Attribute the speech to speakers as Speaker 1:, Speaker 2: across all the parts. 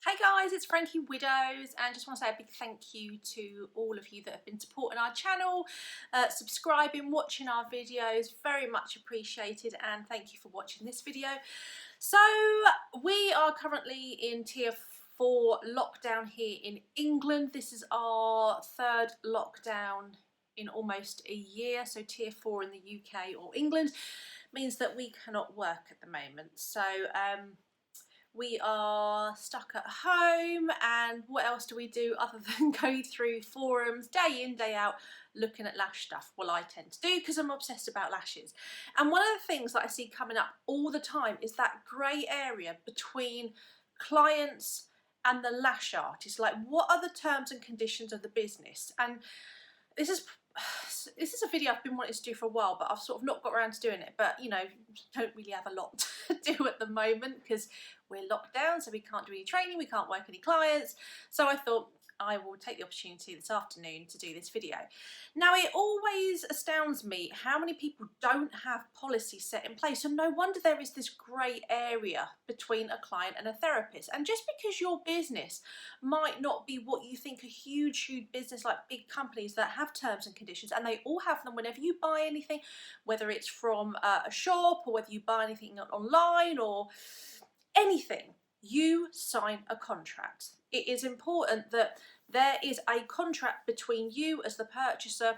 Speaker 1: Hey guys, it's Frankie Widows, and just want to say a big thank you to all of you that have been supporting our channel, subscribing, watching our videos, very much appreciated, and thank you for watching this video. So we are currently in tier 4 lockdown here in England. This is our third lockdown in almost a year, so tier 4 in the UK or England means that we cannot work at the moment. So we are stuck at home, and what else do we do other than go through forums day in, day out, looking at lash stuff? Well, I tend to do, because I'm obsessed about lashes. And one of the things that I see coming up all the time is that grey area between clients and the lash artist. Like, what are the terms and conditions of the business? And this is a video I've been wanting to do for a while, but I've sort of not got around to doing it. But you know, don't really have a lot to do at the moment because we're locked down, so we can't do any training, we can't work any clients. So I thought I will take the opportunity this afternoon to do this video. Now, it always astounds me how many people don't have policies set in place, and no wonder there is this grey area between a client and a therapist. And just because your business might not be what you think a huge business, like big companies that have terms and conditions, and they all have them whenever you buy anything, whether it's from a shop or whether you buy anything online or anything, you sign a contract. It is important that there is a contract between you as the purchaser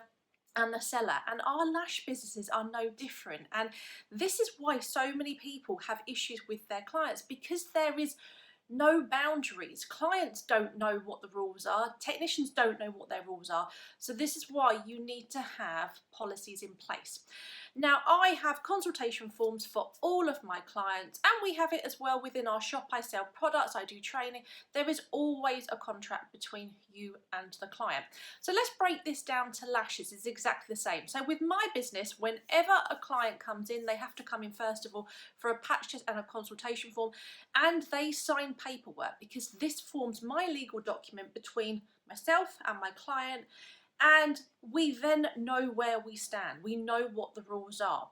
Speaker 1: and the seller, and our lash businesses are no different. And this is why so many people have issues with their clients, because there is no boundaries. Clients don't know what the rules are, technicians don't know what their rules are, so this is why you need to have policies in place. Now, I have consultation forms for all of my clients, and we have it as well within our shop. I sell products, I do training. There is always a contract between you and the client. So let's break this down to lashes. It's exactly the same. So with my business, whenever a client comes in, they have to come in first of all for a patch test and a consultation form, and they sign paperwork, because this forms my legal document between myself and my client, and we then know where we stand. We know what the rules are.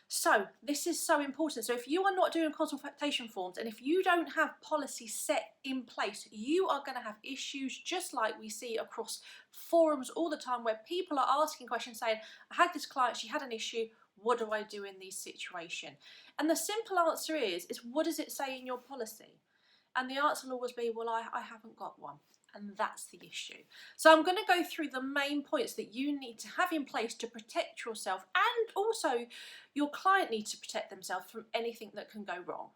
Speaker 1: So this is so important. So if you are not doing consultation forms, and if you don't have policies set in place, you are going to have issues, just like we see across forums all the time, where people are asking questions saying, I had this client, she had an issue, what do I do in this situation? And the simple answer is what does it say in your policy? And the answer will always be, well, I haven't got one. And that's the issue. So I'm going to go through the main points that you need to have in place to protect yourself, and also your client needs to protect themselves from anything that can go wrong.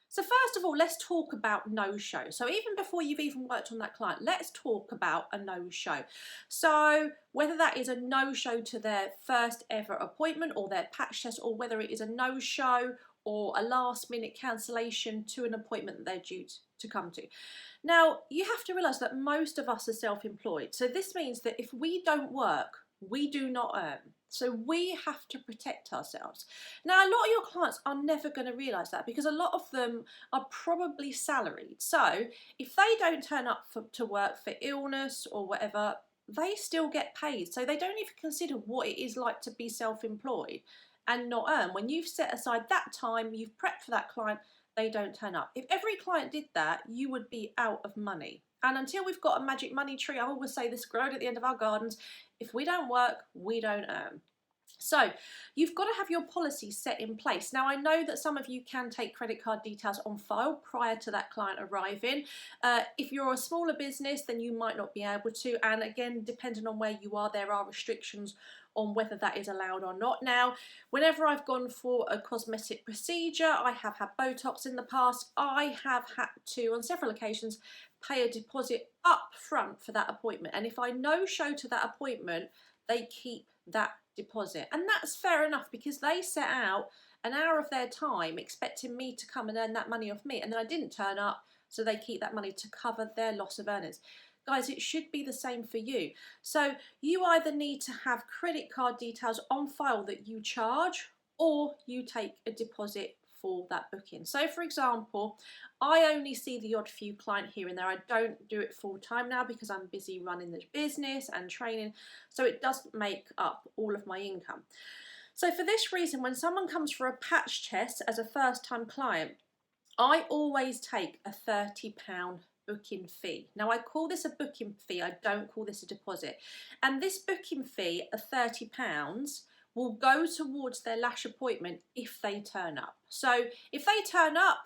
Speaker 1: So first of all, let's talk about no-show. So even before you've even worked on that client, let's talk about a no-show. So whether that is a no-show to their first ever appointment or their patch test, or whether it is a no-show or a last-minute cancellation to an appointment that they're due to come to. Now, you have to realise that most of us are self-employed. So this means that if we don't work, we do not earn. So we have to protect ourselves. Now, a lot of your clients are never going to realise that, because a lot of them are probably salaried. So if they don't turn up to work for illness or whatever, they still get paid. So they don't even consider what it is like to be self-employed and not earn. When you've set aside that time, you've prepped for that client, they don't turn up. If every client did that, you would be out of money. And until we've got a magic money tree, I always say this, grown at the end of our gardens, if we don't work, we don't earn. So you've got to have your policies set in place. Now, I know that some of you can take credit card details on file prior to that client arriving. If you're a smaller business, then you might not be able to. And again, depending on where you are, there are restrictions on whether that is allowed or not. Now, whenever I've gone for a cosmetic procedure, I have had Botox in the past, I have had to, on several occasions, pay a deposit up front for that appointment. And if I no-show to that appointment, they keep that deposit. And that's fair enough, because they set out an hour of their time expecting me to come and earn that money off me, and then I didn't turn up, so they keep that money to cover their loss of earnings. Guys, it should be the same for you. So you either need to have credit card details on file that you charge, or you take a deposit for that booking. So for example, I only see the odd few client here and there. I don't do it full time now because I'm busy running the business and training, so it doesn't make up all of my income. So for this reason, when someone comes for a patch test as a first time client, I always take a £30 booking fee. Now I call this a booking fee, I don't call this a deposit. And this booking fee of £30 will go towards their lash appointment if they turn up. So if they turn up,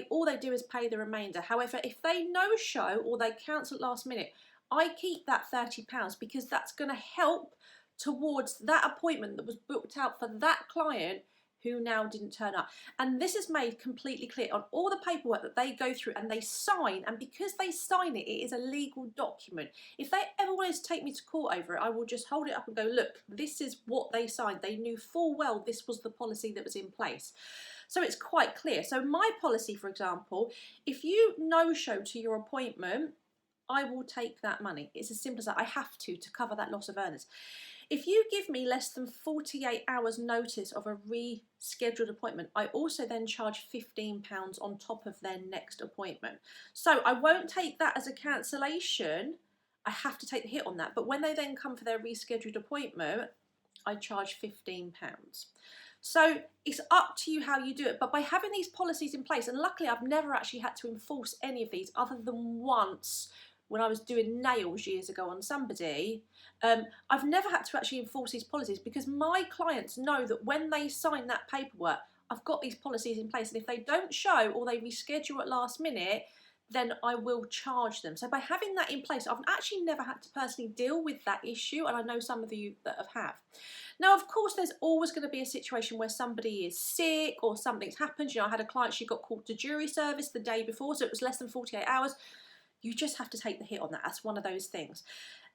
Speaker 1: all they do is pay the remainder. However, if they no-show or they cancel at last minute, I keep that £30 because that's going to help towards that appointment that was booked out for that client who now didn't turn up. And this is made completely clear on all the paperwork that they go through and they sign, and because they sign it, it is a legal document. If they ever wanted to take me to court over it, I will just hold it up and go, look, this is what they signed. They knew full well this was the policy that was in place. So it's quite clear. So my policy, for example, if you no-show to your appointment, I will take that money. It's as simple as that. I have to cover that loss of earnings. If you give me less than 48 hours notice of a rescheduled appointment, I also then charge £15 on top of their next appointment. So I won't take that as a cancellation. I have to take the hit on that. But when they then come for their rescheduled appointment, I charge £15. So it's up to you how you do it. But by having these policies in place, and luckily I've never actually had to enforce any of these other than once when I was doing nails years ago on somebody. I've never had to actually enforce these policies because my clients know that when they sign that paperwork, I've got these policies in place, and if they don't show or they reschedule at last minute, then I will charge them. So by having that in place, I've actually never had to personally deal with that issue, and I know some of you that have. Now, of course, there's always going to be a situation where somebody is sick or something's happened. You know, I had a client, she got called to jury service the day before, so it was less than 48 hours. You just have to take the hit on that. That's one of those things.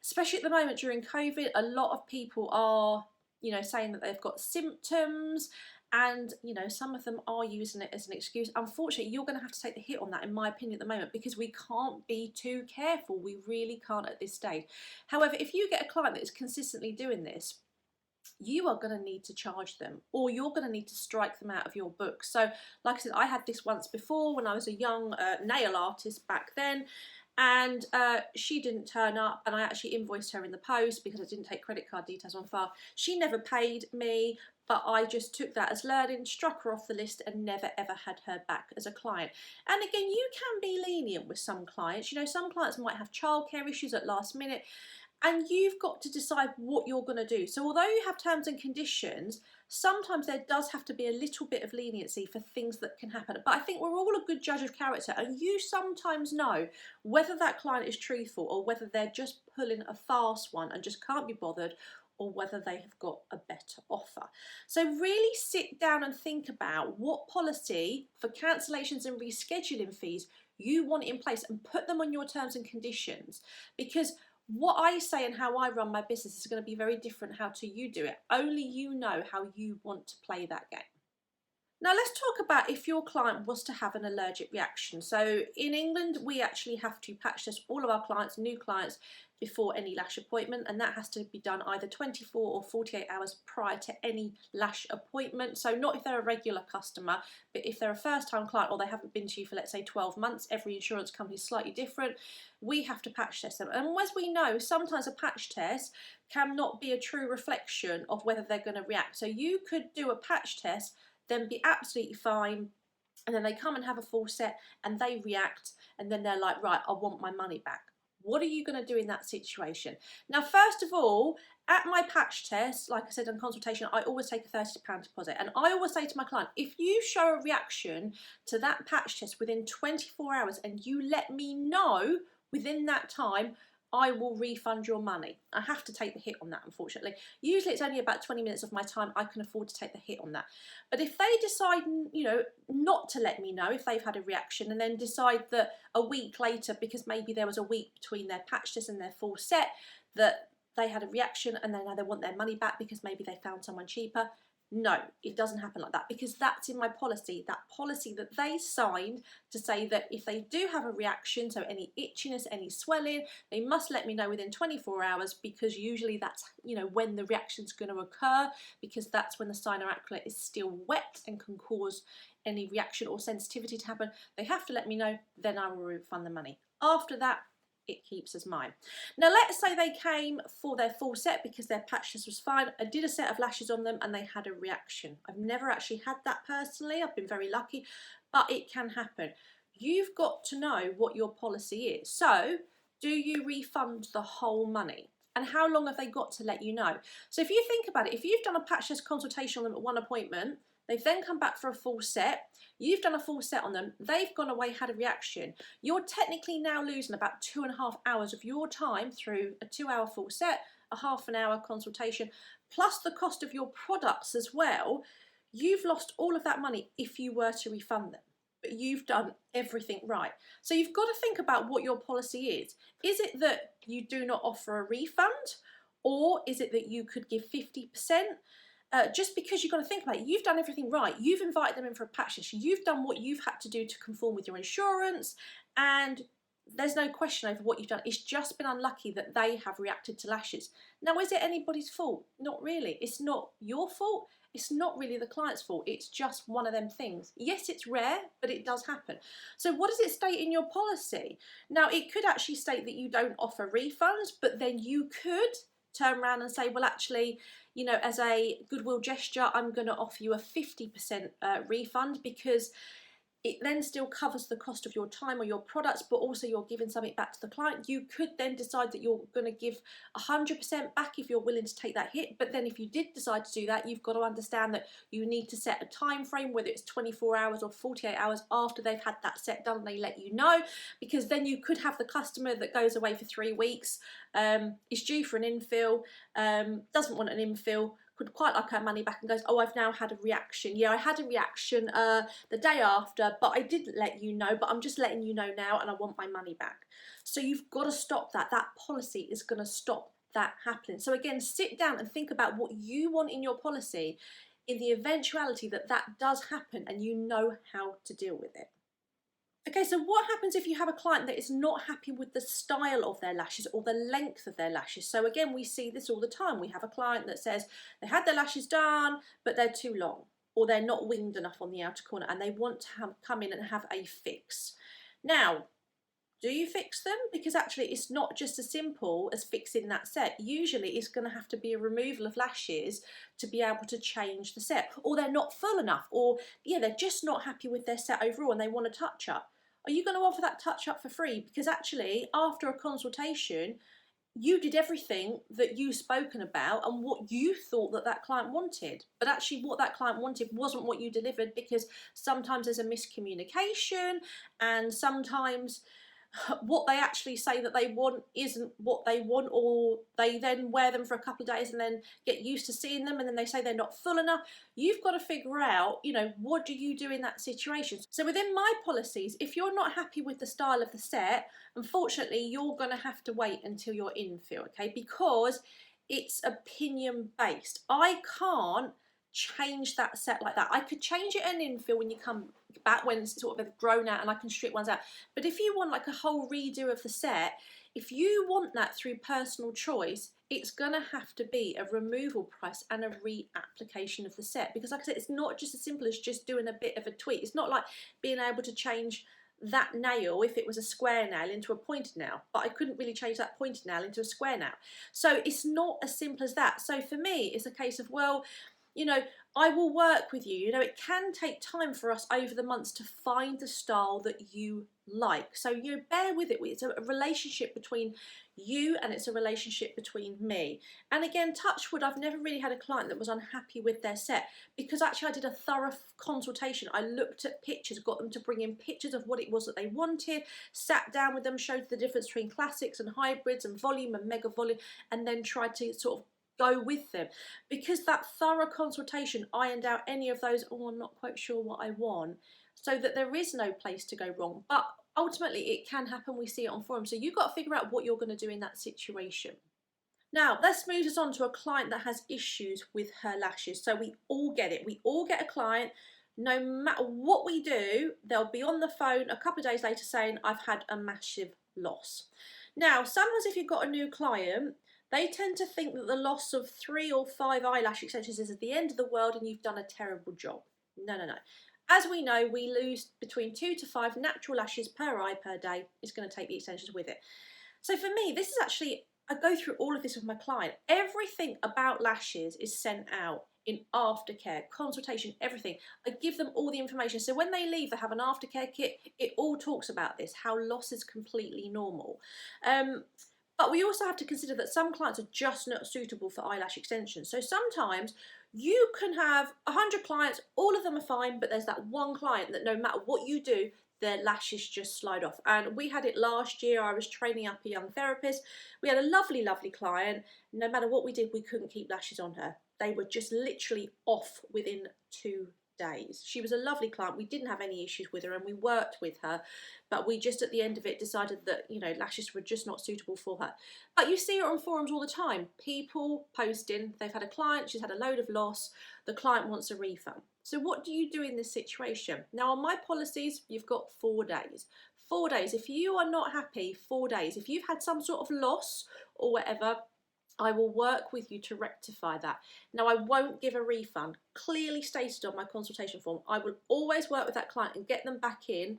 Speaker 1: Especially at the moment during COVID, a lot of people are, you know, saying that they've got symptoms, and, you know, some of them are using it as an excuse. Unfortunately, you're going to have to take the hit on that, in my opinion, at the moment, because we can't be too careful. We really can't at this stage. However, if you get a client that is consistently doing this, you are going to need to charge them, or you're going to need to strike them out of your book. So like I said, I had this once before when I was a young nail artist back then, and she didn't turn up, and I actually invoiced her in the post because I didn't take credit card details on file. She never paid me, but I just took that as learning, struck her off the list, and never ever had her back as a client. And again, you can be lenient with some clients. You know, some clients might have childcare issues at last minute, and you've got to decide what you're going to do. So although you have terms and conditions, sometimes there does have to be a little bit of leniency for things that can happen. But I think we're all a good judge of character, and you sometimes know whether that client is truthful or whether they're just pulling a fast one and just can't be bothered, or whether they have got a better offer. So really sit down and think about what policy for cancellations and rescheduling fees you want in place, and put them on your terms and conditions, because what I say and how I run my business is going to be very different how to you do it. Only you know how you want to play that game. Now let's talk about if your client was to have an allergic reaction. So in England, we actually have to patch test all of our clients, new clients, before any lash appointment, and that has to be done either 24 or 48 hours prior to any lash appointment. So not if they're a regular customer, but if they're a first-time client or they haven't been to you for, let's say, 12 months, every insurance company is slightly different, we have to patch test them. And as we know, sometimes a patch test cannot be a true reflection of whether they're going to react. So you could do a patch test, then be absolutely fine, and then they come and have a full set and they react, and then they're like, right, I want my money back. What are you going to do in that situation? Now, first of all, at my patch test, like I said on consultation, I always take a £30 deposit. And I always say to my client, if you show a reaction to that patch test within 24 hours and you let me know within that time, I will refund your money. I have to take the hit on that, unfortunately. Usually it's only about 20 minutes of my time. I can afford to take the hit on that. But if they decide, you know, not to let me know if they've had a reaction, and then decide that a week later, because maybe there was a week between their patch test and their full set, that they had a reaction and then now they want their money back because maybe they found someone cheaper. No, it doesn't happen like that, because that's in my policy, that policy that they signed to say that if they do have a reaction, so any itchiness, any swelling, they must let me know within 24 hours, because usually that's, you know, when the reaction's going to occur, because that's when the cyanoacrylate is still wet and can cause any reaction or sensitivity to happen. They have to let me know, then I will refund the money. After that, it keeps as mine. Now let's say they came for their full set because their patch test was fine. I did a set of lashes on them and they had a reaction. I've never actually had that personally. I've been very lucky. but it can happen. You've got to know what your policy is. So do you refund the whole money? And how long have they got to let you know? So if you think about it, if you've done a patch test consultation on them at one appointment, they've then come back for a full set, you've done a full set on them, they've gone away, had a reaction, you're technically now losing about 2.5 hours of your time through a 2-hour full set, a half an hour consultation, plus the cost of your products as well. You've lost all of that money if you were to refund them. But you've done everything right. So you've got to think about what your policy is. Is it that you do not offer a refund, or is it that you could give 50%? Just because you've got to think about it, you've done everything right. You've invited them in for a patch test. You've done what you've had to do to conform with your insurance, and there's no question over what you've done. It's just been unlucky that they have reacted to lashes. Now, is it anybody's fault? Not really. It's not your fault. It's not really the client's fault. It's just one of them things. Yes, it's rare, but it does happen. So what does it state in your policy? Now, it could actually state that you don't offer refunds, but then you could turn around and say, well, actually, you know, as a goodwill gesture, I'm going to offer you a 50% refund, because it then still covers the cost of your time or your products, but also you're giving something back to the client. You could then decide that you're going to give 100% back if you're willing to take that hit. But then if you did decide to do that, you've got to understand that you need to set a time frame, whether it's 24 hours or 48 hours after they've had that set done, and they let you know, because then you could have the customer that goes away for 3 weeks, is due for an infill, doesn't want an infill, could quite like her money back, and goes, oh, I've now had a reaction. Yeah, I had a reaction the day after, but I didn't let you know, but I'm just letting you know now, and I want my money back. So you've got to stop that. That policy is going to stop that happening. So again, sit down and think about what you want in your policy in the eventuality that that does happen, and you know how to deal with it. Okay, so what happens if you have a client that is not happy with the style of their lashes or the length of their lashes? So again, we see this all the time. We have a client that says they had their lashes done, but they're too long, or they're not winged enough on the outer corner, and they want to come in and have a fix. Now, do you fix them? Because actually it's not just as simple as fixing that set. Usually it's going to have to be a removal of lashes to be able to change the set, or they're not full enough, or yeah, they're just not happy with their set overall and they want a touch up. Are you going to offer that touch up for free? Because actually after a consultation, you did everything that you've spoken about and what you thought that that client wanted, but actually what that client wanted wasn't what you delivered, because sometimes there's a miscommunication, and sometimes what they actually say that they want isn't what they want, or they then wear them for a couple of days and then get used to seeing them, and then they say they're not full enough. You've got to figure out, you know, what do you do in that situation? So within my policies, if you're not happy with the style of the set, unfortunately you're going to have to wait until you're infill, okay, because it's opinion based. I can't change that set like that. I could change it an infill when you come back, when it's sort of grown out, and I can strip ones out. But if you want like a whole redo of the set, if you want that through personal choice, it's gonna have to be a removal price and a reapplication of the set, because like I said, it's not just as simple as just doing a bit of a tweak. It's not like being able to change that nail, if it was a square nail, into a pointed nail, but I couldn't really change that pointed nail into a square nail. So it's not as simple as that. So for me, it's a case of, well, you know, I will work with you. You know, it can take time for us over the months to find the style that you like. So, you know, bear with it. It's a relationship between you, and it's a relationship between me. And again, touch wood, I've never really had a client that was unhappy with their set, because actually I did a thorough consultation. I looked at pictures, got them to bring in pictures of what it was that they wanted, sat down with them, showed the difference between classics and hybrids and volume and mega volume, and then tried to sort of go with them, because that thorough consultation ironed out any of those, oh, I'm not quite sure what I want, so that there is no place to go wrong. But ultimately it can happen. We see it on forums. So you've got to figure out what you're going to do in that situation. Now let's move us on to a client that has issues with her lashes. So we all get it. We all get a client, no matter what we do, they'll be on the phone a couple of days later saying, I've had a massive loss. Now sometimes if you've got a new client, they tend to think that the loss of 3 or 5 eyelash extensions is at the end of the world and you've done a terrible job. No, no, no. As we know, we lose between 2 to 5 natural lashes per eye per day. It's going to take the extensions with it. So for me, this is actually, I go through all of this with my client. Everything about lashes is sent out in aftercare, consultation, everything. I give them all the information. So when they leave, they have an aftercare kit. It all talks about this, how loss is completely normal. But we also have to consider that some clients are just not suitable for eyelash extensions. So sometimes you can have 100 clients, all of them are fine, but there's that one client that no matter what you do, their lashes just slide off. And we had it last year. I was training up a young therapist. We had a lovely, lovely client. No matter what we did, we couldn't keep lashes on her. They were just literally off within 2 days. She was a lovely client. We didn't have any issues with her and we worked with her, but we just at the end of it decided that, you know, lashes were just not suitable for her. But you see it on forums all the time, people posting they've had a client, she's had a load of loss, the client wants a refund. So what do you do in this situation? Now on my policies, you've got 4 days. 4 days. If you are not happy, 4 days. If you've had some sort of loss or whatever, I will work with you to rectify that. Now, I won't give a refund. Clearly stated on my consultation form, I will always work with that client and get them back in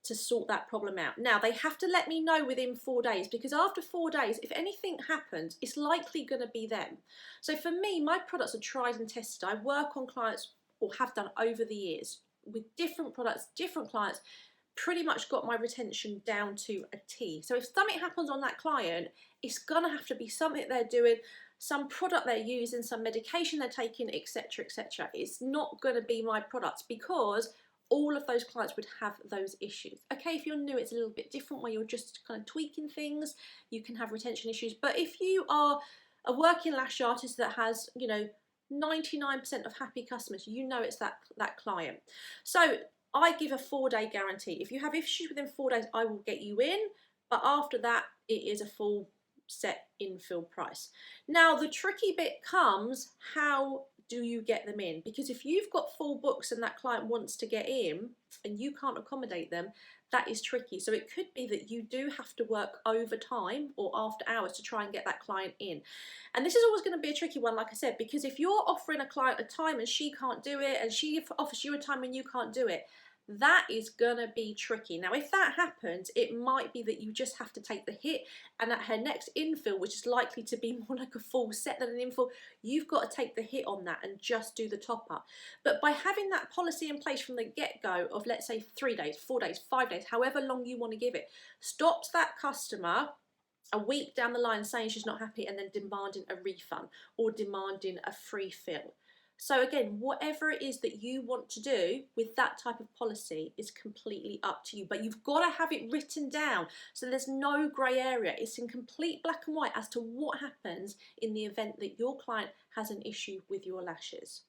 Speaker 1: to sort that problem out. Now, they have to let me know within 4 days, because after 4 days, if anything happens, it's likely going to be them. So for me, my products are tried and tested. I work on clients, or have done over the years, with different products, different clients, pretty much got my retention down to a T. So if something happens on that client, it's gonna have to be something they're doing, some product they're using, some medication they're taking, etc, etc. It's not gonna be my products, because all of those clients would have those issues. Okay, if you're new, it's a little bit different where you're just kind of tweaking things, you can have retention issues. But if you are a working lash artist that has, you know, 99% of happy customers, you know it's that client. So I give a 4-day guarantee. If you have issues within 4 days, I will get you in, but after that, it is a full set infill price. Now, the tricky bit comes, how do you get them in? Because if you've got full books and that client wants to get in and you can't accommodate them, that is tricky. So it could be that you do have to work overtime or after hours to try and get that client in. And this is always going to be a tricky one, like I said, because if you're offering a client a time and she can't do it, and she offers you a time and you can't do it, that is gonna be tricky. Now, if that happens, it might be that you just have to take the hit, and at her next infill, which is likely to be more like a full set than an infill, you've got to take the hit on that and just do the top up. But by having that policy in place from the get-go of, let's say, 3 days, 4 days, 5 days, however long you want to give it, stops that customer a week down the line saying she's not happy and then demanding a refund or demanding a free fill. So again, whatever it is that you want to do with that type of policy is completely up to you, but you've got to have it written down so there's no grey area. It's in complete black and white as to what happens in the event that your client has an issue with your lashes.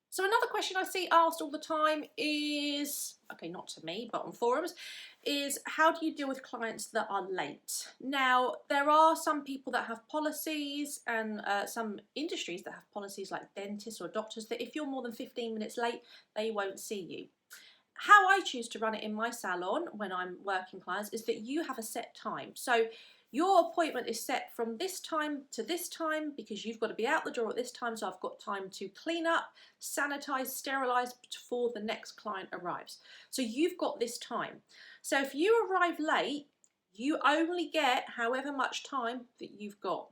Speaker 1: So another question I see asked all the time is, okay, not to me, but on forums, is how do you deal with clients that are late? Now, there are some people that have policies and some industries that have policies like dentists or doctors that if you're more than 15 minutes late, they won't see you. How I choose to run it in my salon when I'm working clients is that you have a set time. So your appointment is set from this time to this time because you've got to be out the door at this time, so I've got time to clean up, sanitize, sterilize before the next client arrives. So you've got this time. So if you arrive late, you only get however much time that you've got,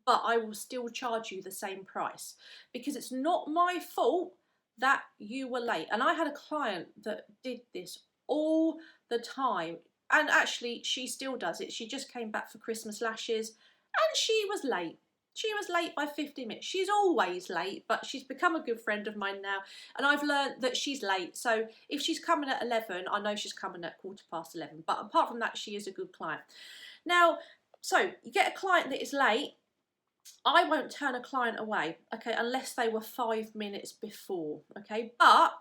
Speaker 1: but I will still charge you the same price because it's not my fault that you were late. And I had a client that did this all the time. And actually, she still does it. She just came back for Christmas lashes and she was late. She was late by 50 minutes. She's always late, but she's become a good friend of mine now. And I've learned that she's late. So if she's coming at 11, I know she's coming at 11:15. But apart from that, she is a good client. Now, so you get a client that is late. I won't turn a client away, okay, unless they were 5 minutes before, okay? But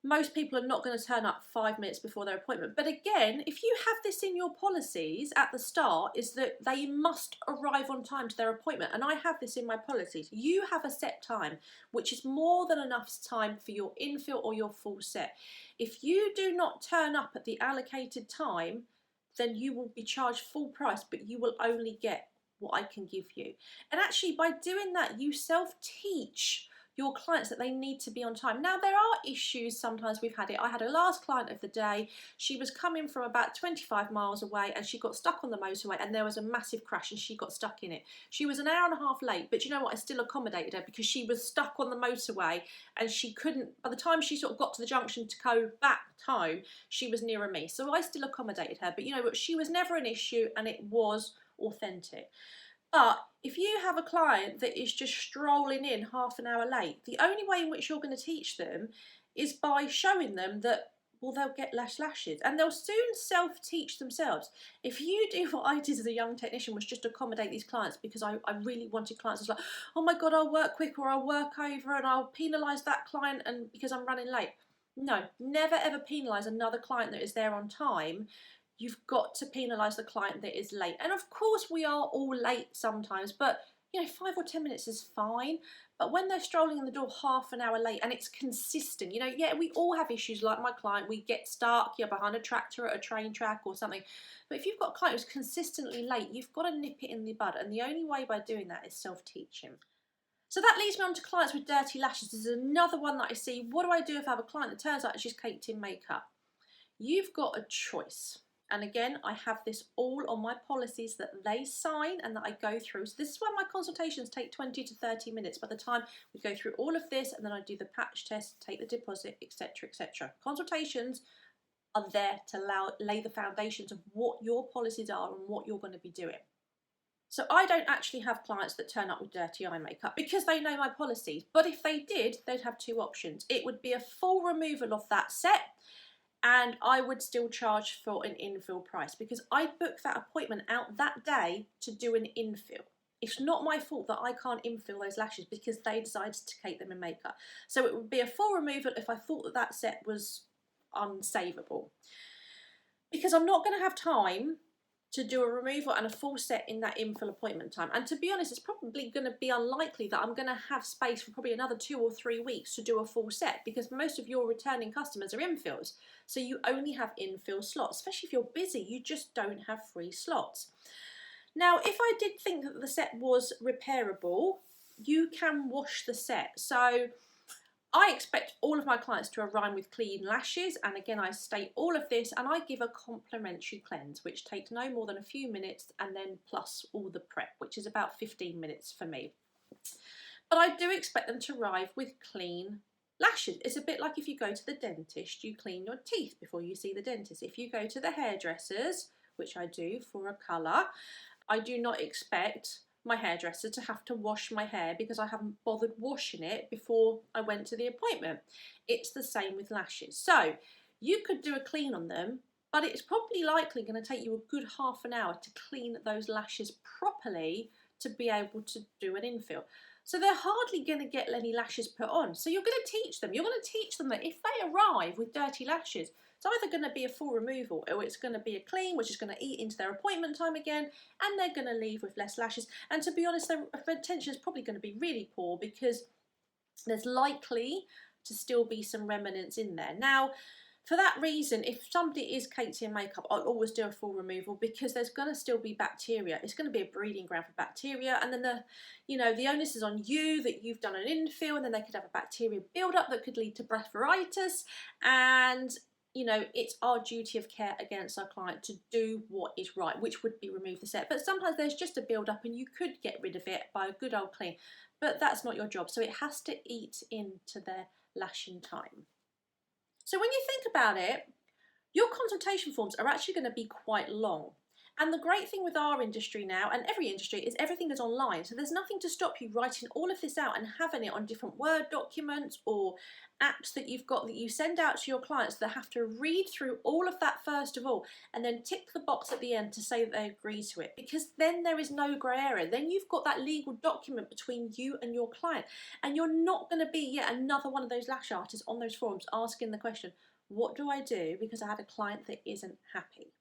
Speaker 1: most people are not going to turn up 5 minutes before their appointment. But again, if you have this in your policies at the start, is that they must arrive on time to their appointment. And I have this in my policies. You have a set time, which is more than enough time for your infill or your full set. If you do not turn up at the allocated time, then you will be charged full price, but you will only get what I can give you. And actually, by doing that, you self-teach your clients that they need to be on time. Now, there are issues sometimes. We've had it. I had a last client of the day. She was coming from about 25 miles away and she got stuck on the motorway and there was a massive crash and she got stuck in it. She was an hour and a half late, but you know what? I still accommodated her because she was stuck on the motorway and she couldn't, by the time she sort of got to the junction to go back home, she was nearer me. So I still accommodated her, but you know what? She was never an issue and it was authentic. But if you have a client that is just strolling in half an hour late, the only way in which you're going to teach them is by showing them that, well, they'll get less lashes and they'll soon self-teach themselves. If you do what I did as a young technician, was just accommodate these clients because I really wanted clients. I was like, oh my God, I'll work quick or I'll work over and I'll penalise that client and because I'm running late. No, never ever penalise another client that is there on time. You've got to penalise the client that is late. And of course we are all late sometimes, but you know, 5 or 10 minutes is fine. But when they're strolling in the door half an hour late and it's consistent, you know, yeah, we all have issues like my client. We get stuck, you're behind a tractor at a train track or something. But if you've got a client who's consistently late, you've got to nip it in the bud. And the only way by doing that is self-teaching. So that leads me on to clients with dirty lashes. This is another one that I see. What do I do if I have a client that turns out she's caked in makeup? You've got a choice. And again, I have this all on my policies that they sign and that I go through. So this is why my consultations take 20 to 30 minutes. By the time we go through all of this and then I do the patch test, take the deposit, etc., etc. Consultations are there to lay the foundations of what your policies are and what you're going to be doing. So I don't actually have clients that turn up with dirty eye makeup because they know my policies. But if they did, they'd have two options. It would be a full removal of that set, and I would still charge for an infill price because I booked that appointment out that day to do an infill. It's not my fault that I can't infill those lashes because they decided to cake them in makeup. So it would be a full removal if I thought that that set was unsavable. Because I'm not going to have time to do a removal and a full set in that infill appointment time. And to be honest, it's probably going to be unlikely that I'm going to have space for probably another 2 or 3 weeks to do a full set because most of your returning customers are infills. So you only have infill slots, especially if you're busy, you just don't have free slots. Now, if I did think that the set was repairable, you can wash the set. So I expect all of my clients to arrive with clean lashes, and again I state all of this and I give a complimentary cleanse which takes no more than a few minutes and then plus all the prep, which is about 15 minutes for me. But I do expect them to arrive with clean lashes. It's a bit like if you go to the dentist, you clean your teeth before you see the dentist. If you go to the hairdressers, which I do for a colour, I do not expect my hairdresser to have to wash my hair because I haven't bothered washing it before I went to the appointment. It's the same with lashes. So you could do a clean on them, but it's probably likely going to take you a good half an hour to clean those lashes properly to be able to do an infill. So they're hardly going to get any lashes put on. So you're going to teach them. You're going to teach them that if they arrive with dirty lashes, it's either going to be a full removal or it's going to be a clean, which is going to eat into their appointment time again, and they're going to leave with less lashes. And to be honest, their retention is probably going to be really poor because there's likely to still be some remnants in there. Now, for that reason, if somebody is caked in makeup, I'll always do a full removal because there's going to still be bacteria. It's going to be a breeding ground for bacteria, and then the onus is on you that you've done an infill, and then they could have a bacteria build-up that could lead to brepharitis, and it's our duty of care against our client to do what is right, which would be remove the set. But sometimes there's just a build-up and you could get rid of it by a good old clean, but that's not your job. So it has to eat into their lashing time. So when you think about it, your consultation forms are actually going to be quite long. And the great thing with our industry now, and every industry, is everything is online. So there's nothing to stop you writing all of this out and having it on different Word documents or apps that you've got that you send out to your clients that have to read through all of that first of all and then tick the box at the end to say that they agree to it, because then there is no grey area. Then you've got that legal document between you and your client, and you're not going to be yet another one of those lash artists on those forums asking the question, what do I do because I had a client that isn't happy?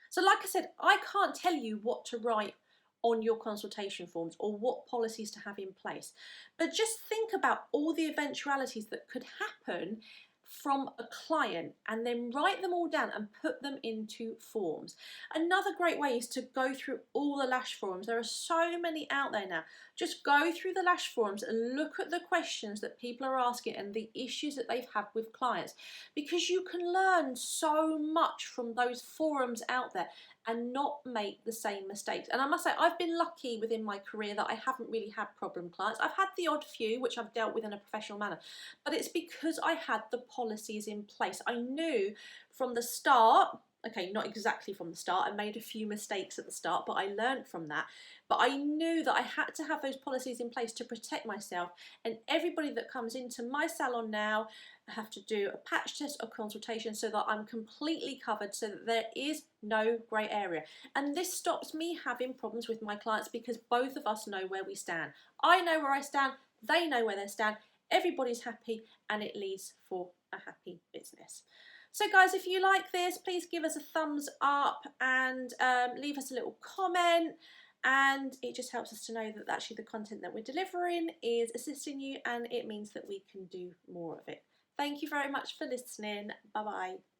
Speaker 1: So like I said, I can't tell you what to write on your consultation forms or what policies to have in place. But just think about all the eventualities that could happen from a client and then write them all down and put them into forms. Another great way is to go through all the Lash forums. There are so many out there now. Just go through the Lash forums and look at the questions that people are asking and the issues that they've had with clients, because you can learn so much from those forums out there and not make the same mistakes. And I must say, I've been lucky within my career that I haven't really had problem clients. I've had the odd few which I've dealt with in a professional manner, but it's because I had the policies in place. I knew from the start, okay, not exactly from the start, I made a few mistakes at the start, but I learned from that. But I knew that I had to have those policies in place to protect myself, and everybody that comes into my salon now have to do a patch test or consultation so that I'm completely covered, so that there is no grey area. And this stops me having problems with my clients because both of us know where we stand. I know where I stand, they know where they stand, everybody's happy, and it leads for a happy business. So guys, if you like this, please give us a thumbs up and leave us a little comment, and it just helps us to know that actually the content that we're delivering is assisting you, and it means that we can do more of it. Thank you very much for listening. Bye bye.